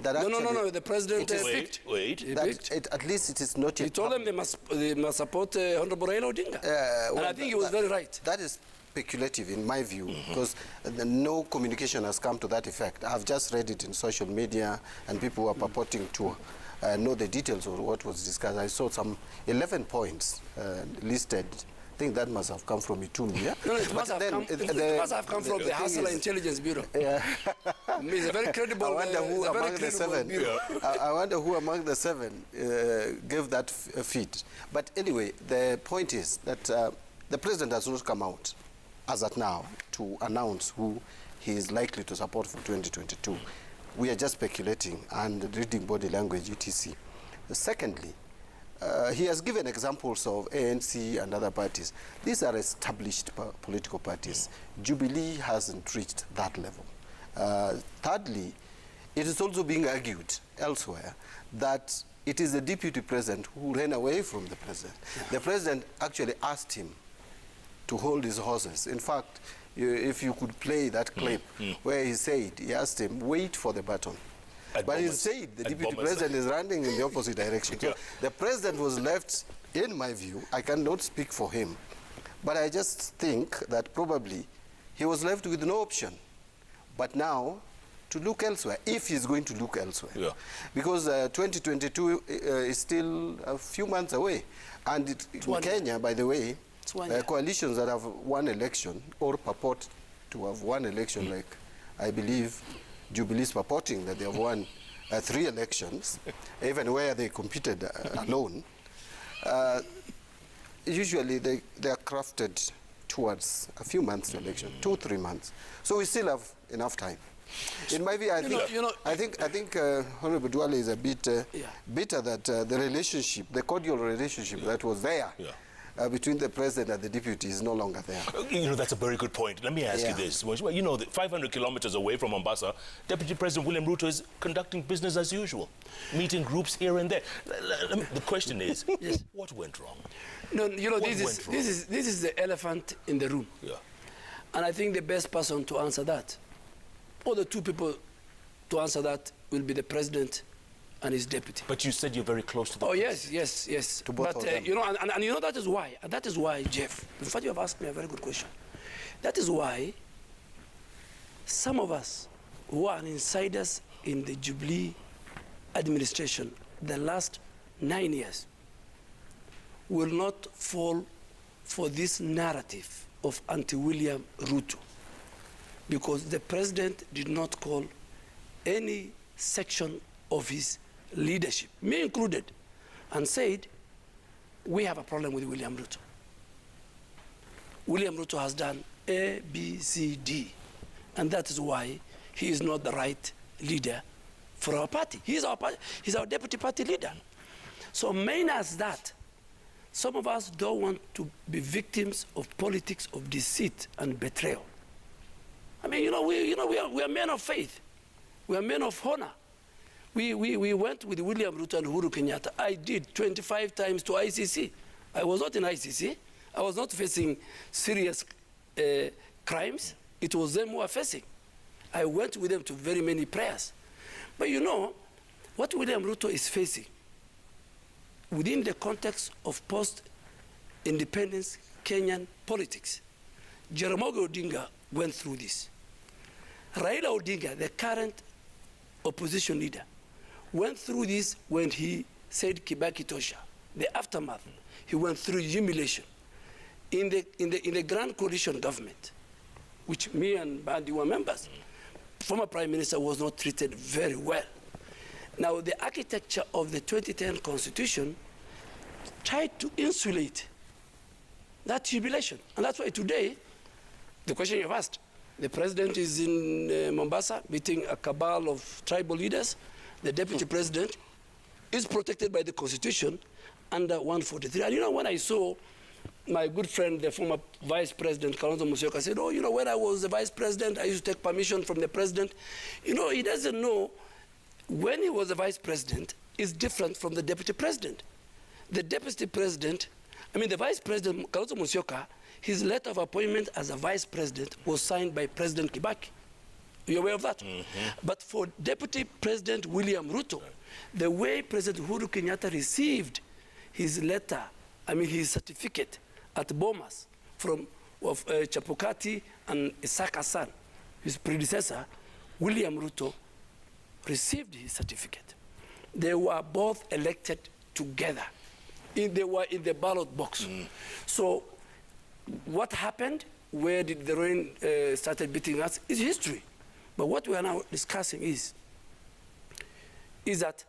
that actually, no. The president wait. At least it is not yet. He told them they must support Honorable Raila Odinga. And I think he was very right. That is speculative in my view, because no communication has come to that effect. I've just read it in social media, and people were purporting to know the details of what was discussed. I saw some 11 points listed. I think that must have come from Itumbi. Yeah? No, it must have come from the Hustler Intelligence Bureau. Yeah. It's a very credible. I wonder who among the seven. I wonder who among the seven gave that feed. But anyway, the point is that the president has not come out as at now to announce who he is likely to support for 2022. We are just speculating and reading body language, etc. Secondly, he has given examples of ANC and other parties. These are established political parties. Jubilee hasn't reached that level. Thirdly, it is also being argued elsewhere that it is the deputy president who ran away from the president. The president actually asked him to hold his horses. In fact, if you could play that clip where he said, he asked him, wait for the baton. But he said the deputy president is running in the opposite direction. So the president was left, in my view, I cannot speak for him, but I just think that probably he was left with no option but now to look elsewhere, if he's going to look elsewhere. Yeah. Because 2022 is still a few months away. And in Kenya, by the way, coalitions that have won election or purport to have won election, like I believe Jubilee is purporting that they have won 3 elections, even where they competed alone, usually they are crafted towards a few months to election, 2-3 months. So we still have enough time. In my view, I think Honorable Duale is a bit bitter that the relationship, the cordial relationship that was there between the president and the deputy is no longer there. You know, that's a very good point. Let me ask you this. You know, 500 kilometers away from Mombasa, Deputy President William Ruto is conducting business as usual, meeting groups here and there. The question is, what went wrong? No, you know, this is the elephant in the room. Yeah. And I think the best person to answer that, or the 2 people to answer that, will be the president and his deputy. But you said you're very close to the president. Yes. To both of them. You know, and you know, that is why, Jeff, in fact, you have asked me a very good question. That is why some of us who are insiders in the Jubilee administration the last 9 years will not fall for this narrative of anti-William Ruto, because the president did not call any section of his leadership, me included, and said, we have a problem with William Ruto. William Ruto has done A, B, C, D, and that is why he is not the right leader for our party. He's our deputy party leader. So minus that, some of us don't want to be victims of politics of deceit and betrayal. I mean, we are men of faith. We are men of honor. We went with William Ruto and Uhuru Kenyatta. I did 25 times to ICC. I was not in ICC. I was not facing serious crimes. It was them who were facing. I went with them to very many prayers. But you know, what William Ruto is facing within the context of post-independence Kenyan politics, Jaramogi Odinga went through this. Raila Odinga, the current opposition leader, went through this when he said Kibaki Tosha. The aftermath, he went through humiliation. In the Grand Coalition government, which me and Mbadi were members, former Prime Minister was not treated very well. Now, the architecture of the 2010 Constitution tried to insulate that humiliation. And that's why today, the question you've asked, the president is in Mombasa meeting a cabal of tribal leaders. The deputy president is protected by the Constitution under 143. And you know, when I saw my good friend, the former Vice President, Kalonzo Musyoka, said, oh, you know, when I was the Vice President, I used to take permission from the President. You know, he doesn't know when he was the Vice President is different from the Deputy President. The Deputy President, the Vice President, Kalonzo Musyoka, his letter of appointment as a Vice President was signed by President Kibaki You're aware of that? But for Deputy President William Ruto, the way President Uhuru Kenyatta received his letter, his certificate at Bomas from Chapukati and Isaac Hassan, his predecessor, William Ruto, received his certificate. They were both elected together. They were in the ballot box. So what happened, where did the rain started beating us, is history. But what we are now discussing is that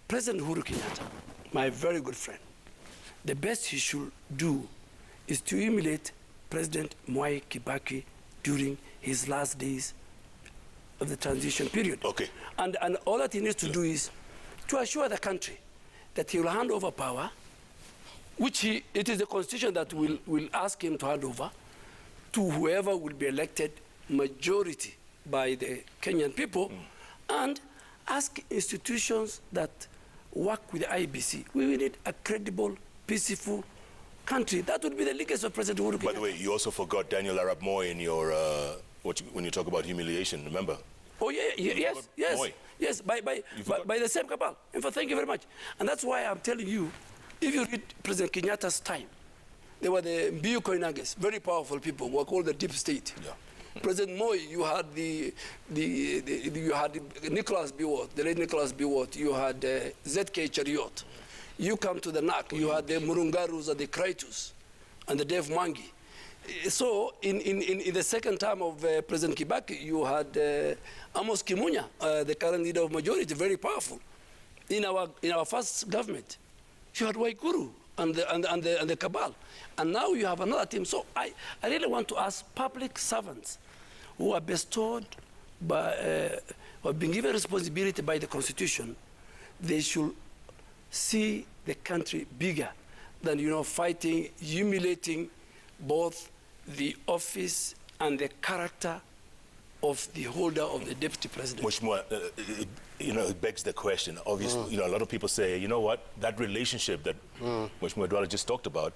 President Uhuru Kenyatta, my very good friend, the best he should do is to emulate President Mwai Kibaki during his last days of the transition period. Okay. And all that he needs to do is to assure the country that he will hand over power, which it is the constitution that will ask him to hand over, to whoever will be elected majority by the Kenyan people, and ask institutions that work with the IBC. We will need a credible, peaceful country. That would be the legacy of President Uhuru Kenyatta. By the way, you also forgot Daniel Arap Moi in your, when you talk about humiliation, remember? Oh, yes, by the same cabal. In fact, thank you very much. And that's why I'm telling you, if you read President Kenyatta's time, they were the Mbiu Koinanges, very powerful people, who were called the deep state. Yeah. President Moi, you had you had Nicholas Biwott, the late Nicholas Biwott. You had ZK Chariot. You come to the NAC. You had the Murungarus and the Kraitus, and the Dev Mangi. So in the second term of President Kibaki, you had Amos Kimunya, the current leader of majority, very powerful. In our first government, you had Waikuru and the cabal, and now you have another team. So I really want to ask public servants who are bestowed by, or been given responsibility by the Constitution, they should see the country bigger than fighting, humiliating both the office and the character of the holder of the deputy president. Much more, it begs the question. Obviously, a lot of people say, you know what, that relationship that Mheshimiwa Duale just talked about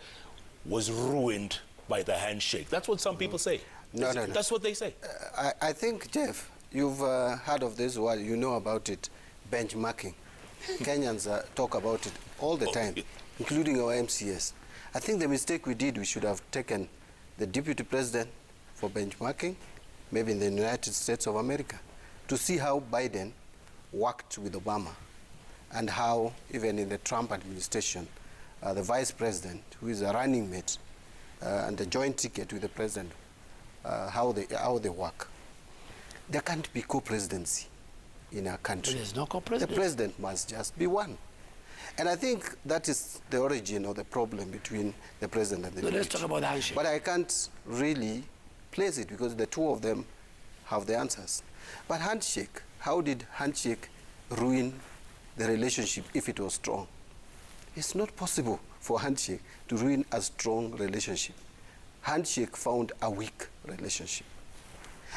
was ruined by the handshake. That's what some people say. No. That's what they say. I think, Jeff, you've heard of this word, you know about it, benchmarking. Kenyans talk about it all the time, including our MCS. I think the mistake we did, we should have taken the deputy president for benchmarking, maybe in the United States of America, to see how Biden worked with Obama and how, even in the Trump administration, the vice president, who is a running mate and a joint ticket with the president, how they work. There can't be co-presidency in our country. There's no co-president. The president must just be one. And I think that is the origin of the problem between the president and the deputy. Let's talk about the handshake. But I can't really place it because the two of them have the answers. But handshake, how did handshake ruin the relationship if it was strong? It's not possible for handshake to ruin a strong relationship. Handshake found a weak relationship.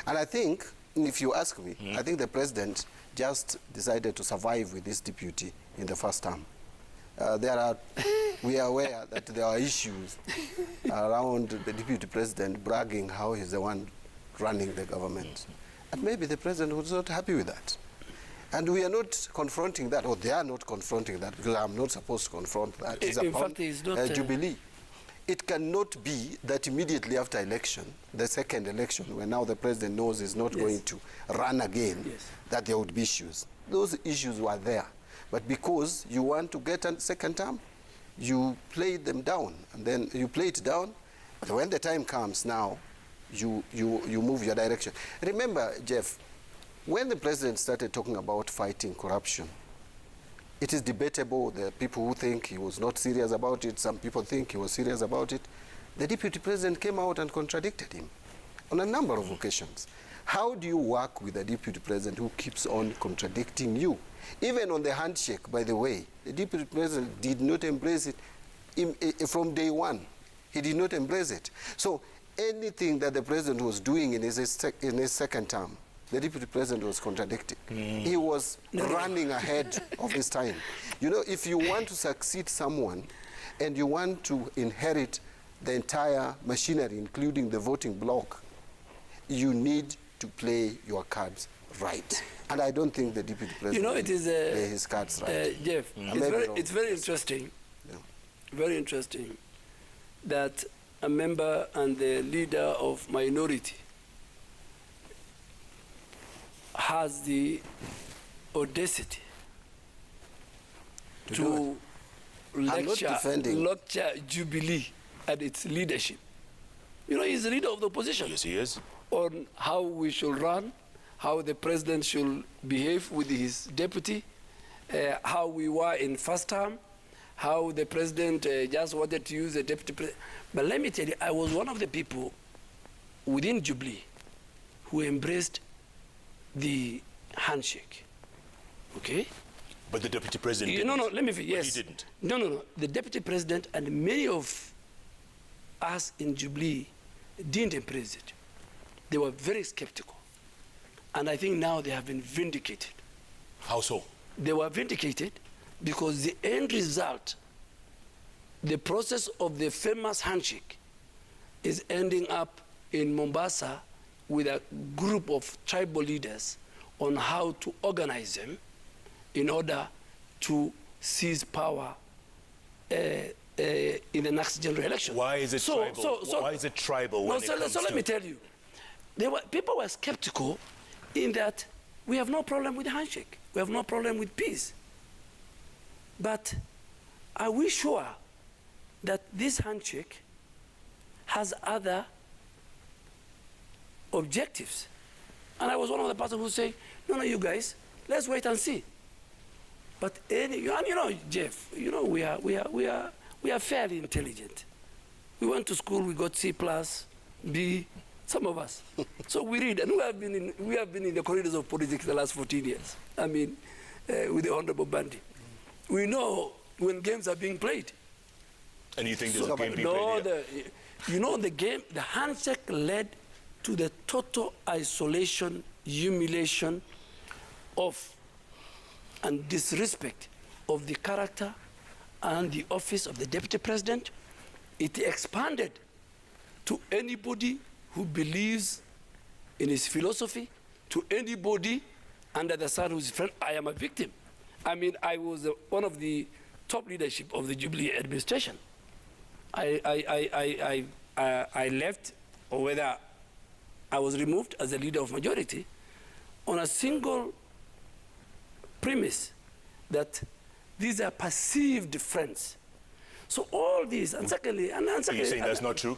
And I think, if you ask me, I think the president just decided to survive with this deputy in the first term. We are aware that there are issues around the deputy president bragging how he's the one running the government. And maybe the president was not happy with that. And we are not confronting that, or they are not confronting that, because I'm not supposed to confront that. It's in fact, it's not Jubilee. It cannot be that immediately after election, the second election, when now the president knows he's not going to run again, that there would be issues. Those issues were there. But because you want to get a second term, you play them down. And then you play it down, but when the time comes now, you move your direction. Remember, Jeff, when the president started talking about fighting corruption, it is debatable. There are people who think he was not serious about it. Some people think he was serious about it. The deputy president came out and contradicted him on a number of occasions. How do you work with a deputy president who keeps on contradicting you? Even on the handshake, by the way, the deputy president did not embrace it from day one. He did not embrace it. So anything that the president was doing in his second term, the deputy president was contradicting. He was running ahead of his time. If you want to succeed someone and you want to inherit the entire machinery, including the voting bloc, you need to play your cards right. And I don't think the deputy president it is play his cards right. Jeff, it's very interesting. Yeah. Very interesting that a member and the leader of minority has the audacity to lecture Jubilee and its leadership. He's the leader of the opposition. Yes, he is. On how we should run, how the president should behave with his deputy, how we were in first term, how the president just wanted to use the deputy president. But let me tell you, I was one of the people within Jubilee who embraced the handshake. Okay? But the deputy president didn't. No, let me finish. Yes. But he didn't. No. The deputy president and many of us in Jubilee didn't embrace it. They were very skeptical. And I think now they have been vindicated. How so? They were vindicated because the end result, the process of the famous handshake, is ending up in Mombasa with a group of tribal leaders on how to organize them in order to seize power in the next general election. Why is it tribal? Why is it tribal? Let me tell you. People were skeptical in that we have no problem with the handshake. We have no problem with peace. But are we sure that this handshake has other objectives? And I was one of the persons who say, no, you guys, let's wait and see. But Jeff, we are fairly intelligent. We went to school, we got C+, B, some of us. So we read, and we have been in the corridors of politics the last 14 years. I mean, with the Honorable Mbadi. We know when games are being played. And you think there's a game being played here? The game, the handshake led to the total isolation, humiliation of and disrespect of the character and the office of the deputy president. It expanded to anybody who believes in his philosophy, to anybody under the sun who's friend. I am a victim. I mean, I was one of the top leadership of the Jubilee administration. I left, or whether I was removed as a leader of majority, on a single premise that these are perceived friends. So all these, and secondly, you're saying that's not true?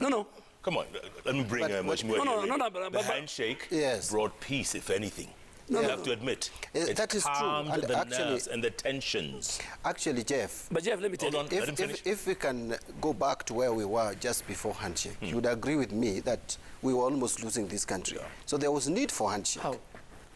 No. Come on, let me bring much more. The handshake brought peace, if anything. You have to admit. That is true. And the nerves and the tensions. Actually, Jeff. But Jeff, let me tell you. If we can go back to where we were just before handshake, you would agree with me that we were almost losing this country. Yeah. So there was need for handshake. How?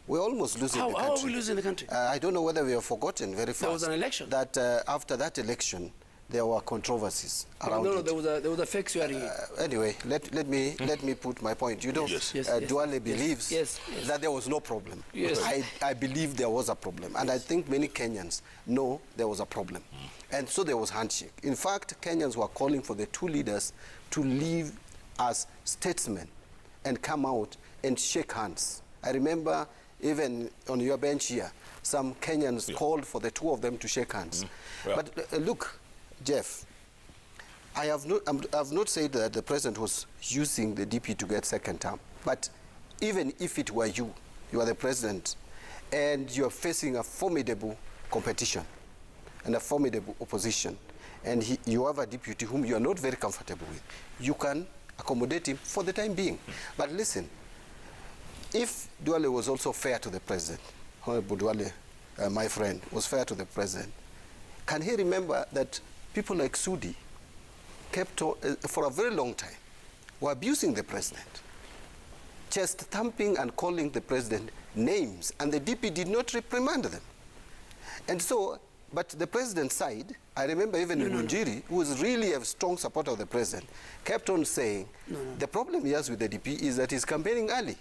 We're almost losing the country. How are we losing the country? I don't know whether we have forgotten very fast. There was an election. That after that election, there were controversies around it. No, there was a fake swearing. Anyway, let me put my point. Duale believes that there was no problem. Yes. I believe there was a problem, and I think many Kenyans know there was a problem, and so there was handshake. In fact, Kenyans were calling for the two leaders to leave as statesmen and come out and shake hands. I remember even on your bench here, some Kenyans called for the two of them to shake hands. But look, Jeff, I have not said that the president was using the DP to get second term. But even if it were you are the president, and you're facing a formidable competition and a formidable opposition, and you have a deputy whom you are not very comfortable with, you can accommodate him for the time being. But listen, if Duale was also fair to the president, Honorable Duale, my friend, was fair to the president, can he remember that people like Sudi kept for a very long time were abusing the president, chest thumping and calling the president names, and the DP did not reprimand them. And so, but the president's side, I remember even Munjiri, who was really a strong supporter of the president, kept on saying the problem he has with the DP is that he's campaigning early.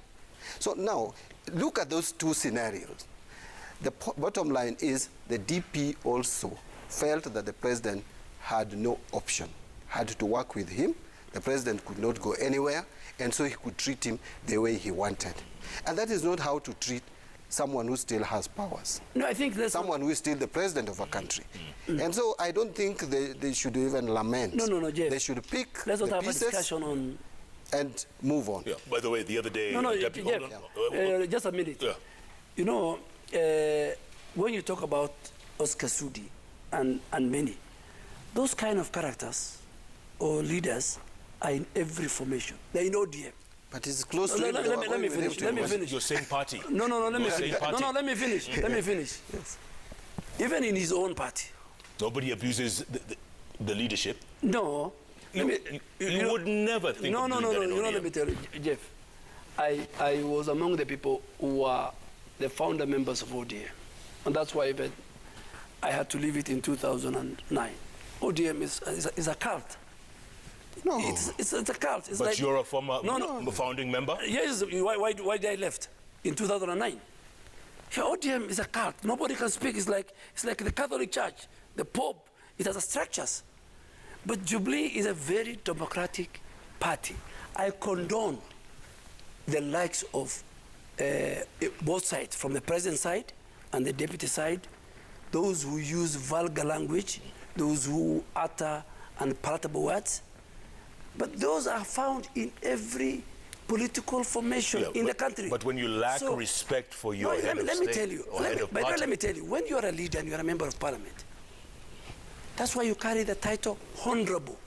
So now, look at those two scenarios. The bottom line is the DP also felt that the president had no option, had to work with him, The president could not go anywhere, and so he could treat him the way he wanted. And that is not how to treat someone who still has powers. No, I think that's someone who is still the president of a country. And so I don't think they should even lament. No, Jeff. They should pick Let's not the have pieces a discussion on... and move on. Yeah. By the way, the other day... Jeff, just a minute. Yeah. You know, when you talk about Oscar Sudi and many, those kind of characters or leaders are in every formation. They're in ODM. But it's close to let me finish. Your same party. No, let me finish. Let me finish. Yes. Even in his own party. Nobody abuses the leadership. No. You would never think of doing that in ODM. Let me tell you, Jeff. I was among the people who were the founder members of ODM. And that's why even I had to leave it in 2009. ODM is a cult. No. It's a cult. It's but like, you're a former founding member? Yes. Why did I left in 2009? Yeah, ODM is a cult. Nobody can speak. It's like the Catholic Church, the Pope. It has structures. But Jubilee is a very democratic party. I condone the likes of both sides, from the president side and the deputy side, those who use vulgar language, those who utter unpalatable words. But those are found in every political formation in the country. But when you lack respect for your head of state or head of party... Let me tell you, when you are a leader and you are a member of parliament, that's why you carry the title honorable.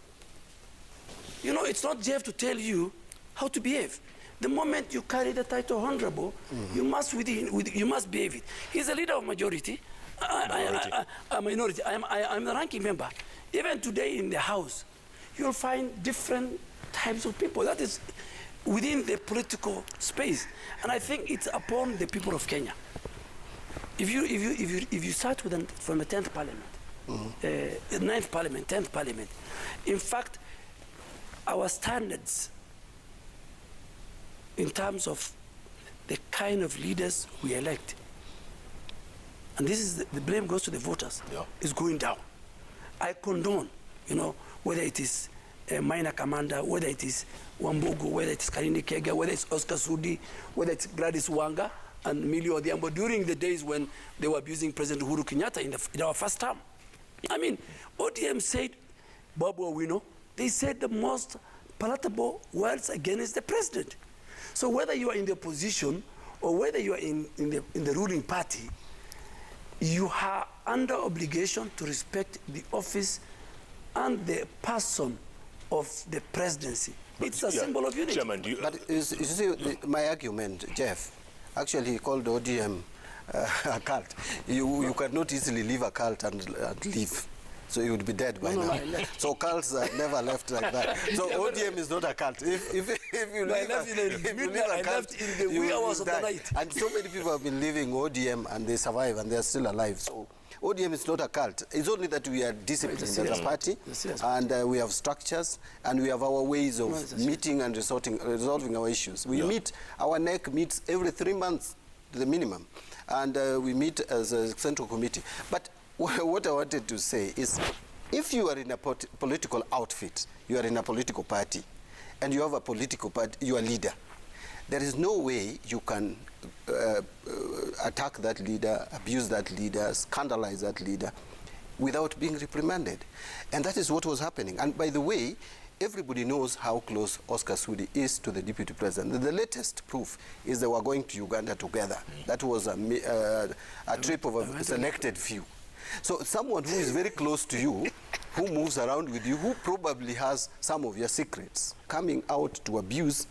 You know, it's not Jeff to tell you how to behave. The moment you carry the title honorable, you must behave it. He's a leader of majority. A minority. I'm the ranking member. Even today in the House, you'll find different types of people. That is within the political space. And I think it's upon the people of Kenya. If you start from the 10th parliament, 9th parliament, 10th parliament, in fact, our standards in terms of the kind of leaders we elect, and this is the blame goes to the voters, is going down. I condone, you know, whether it is Minor Commander, whether it is Wambugu, whether it is Karini Kega, whether it's Oscar Sudi, whether it's Gladys Wanga and Millie Odhiambo during the days when they were abusing President Uhuru Kenyatta in our first term. I mean, ODM said, Babu Owino, they said the most palatable words against the president. So whether you are in the opposition or whether you are in the ruling party, you are under obligation to respect the office and the person of the presidency. It's a symbol of unity. Chairman, but you see, my argument, Jeff, actually he called ODM a cult. You cannot easily leave a cult and leave. So you would be dead by now. So cults are never left like that. So ODM is not a cult. If you leave a cult, you will die. And so many people have been leaving ODM and they survive and they are still alive. So ODM is not a cult. It's only that we are disciplined as a party, and we have structures, and we have our ways of meeting and resolving our issues. We meet, our NEC meets every 3 months, the minimum, and we meet as a central committee. But what I wanted to say is, if you are in a political outfit, you are in a political party, and you have a political party, you are a leader, there is no way you can attack that leader, abuse that leader, scandalize that leader without being reprimanded. And that is what was happening. And by the way, everybody knows how close Oscar Sudi is to the deputy president. The latest proof is they were going to Uganda together. That was a trip of a selected few. So someone who is very close to you, who moves around with you, who probably has some of your secrets, coming out to abuse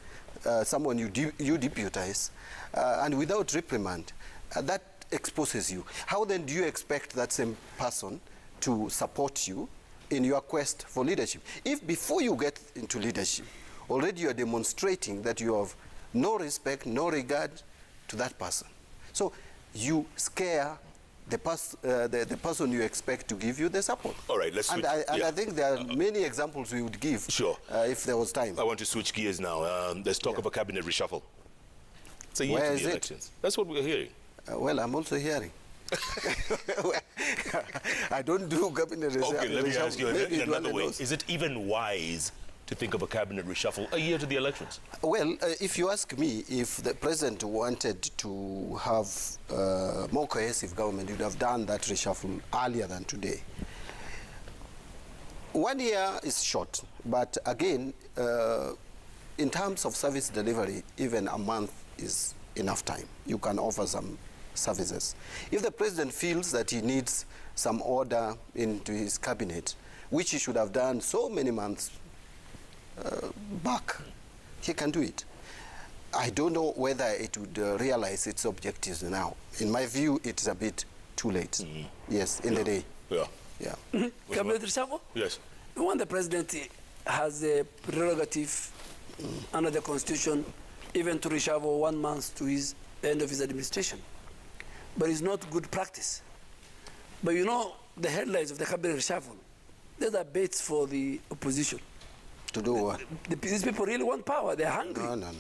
someone you deputize, and without reprimand, that exposes you. How then do you expect that same person to support you in your quest for leadership? If before you get into leadership, already you are demonstrating that you have no respect, no regard to that person. So you scare the person you expect to give you the support. All right, let's switch. And I think there are many examples we would give if there was time. I want to switch gears now. There's talk of a cabinet reshuffle. It's a year to the elections. That's what we're hearing. Well, I'm also hearing. I don't do cabinet reshuffle. Okay, let me ask you in another way. Is it even wise to think of a cabinet reshuffle a year to the elections? Well, if you ask me, if the president wanted to have more cohesive government, he would have done that reshuffle earlier than today. 1 year is short, but again, in terms of service delivery, even a month is enough time. You can offer some services. If the president feels that he needs some order into his cabinet, which he should have done so many months back, he can do it. I don't know whether it would realize its objectives now. In my view, it's a bit too late. Yes, in the day. Yeah. Cabinet reshuffle? Yes. When the president has a prerogative under the Constitution, even to reshuffle 1 month to the end of his administration. But it's not good practice. But you know, the headlines of the cabinet reshuffle, these are baits for the opposition. To do what? These people really want power. They're hungry. No.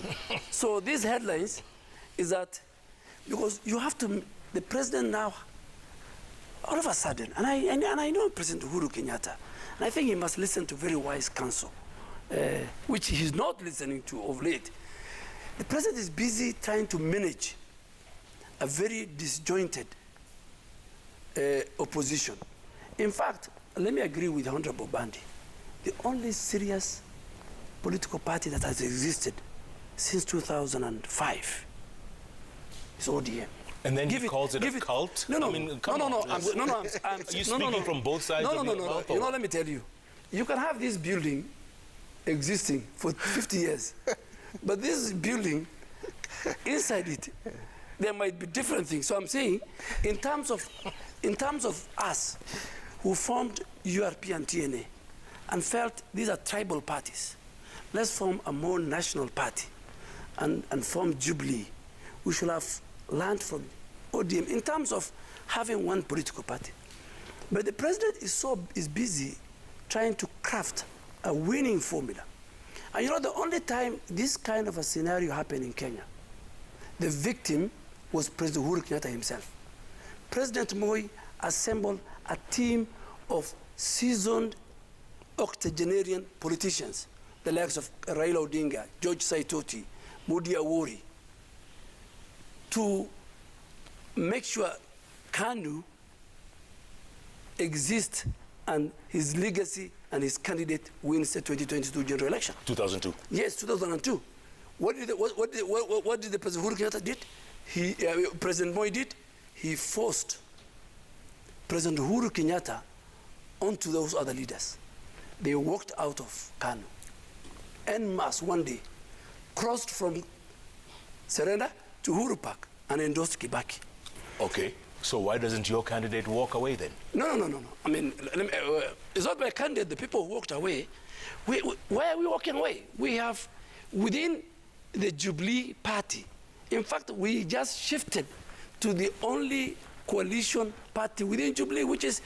So these headlines is that, because you have to, the president now, all of a sudden, and I know President Uhuru Kenyatta, and I think he must listen to very wise counsel, which he's not listening to of late. The president is busy trying to manage a very disjointed opposition. In fact, let me agree with Honorable Mbadi. The only serious political party that has existed since 2005 is ODM. And then he calls it a cult? No. I mean, Are you speaking from both sides of your mouth? You know, let me tell you. You can have this building existing for 50 years. But this building, inside it, there might be different things. So I'm saying, in terms of us who formed URP and TNA and felt these are tribal parties, let's form a more national party and form Jubilee. We should have learned from ODM in terms of having one political party. But the president is busy trying to craft a winning formula. And you know, the only time this kind of a scenario happened in Kenya, the victim was President Uhuru Kenyatta himself. President Moi assembled a team of seasoned octogenarian politicians, the likes of Raila Odinga, George Saitoti, Mudi Awori, to make sure KANU exists and his legacy and his candidate wins the 2022 general election. 2002. Yes, 2002. What did the President Uhuru Kenyatta did? President Moi did? He forced President Uhuru Kenyatta onto those other leaders. They walked out of KANU en masse one day, crossed from Serena to Uhuru Park and endorsed Kibaki. Okay, so why doesn't your candidate walk away then? No. I mean, it's not my candidate, the people who walked away. Why are we walking away? We have, within the Jubilee party, in fact, we just shifted to the only coalition party within Jubilee, which is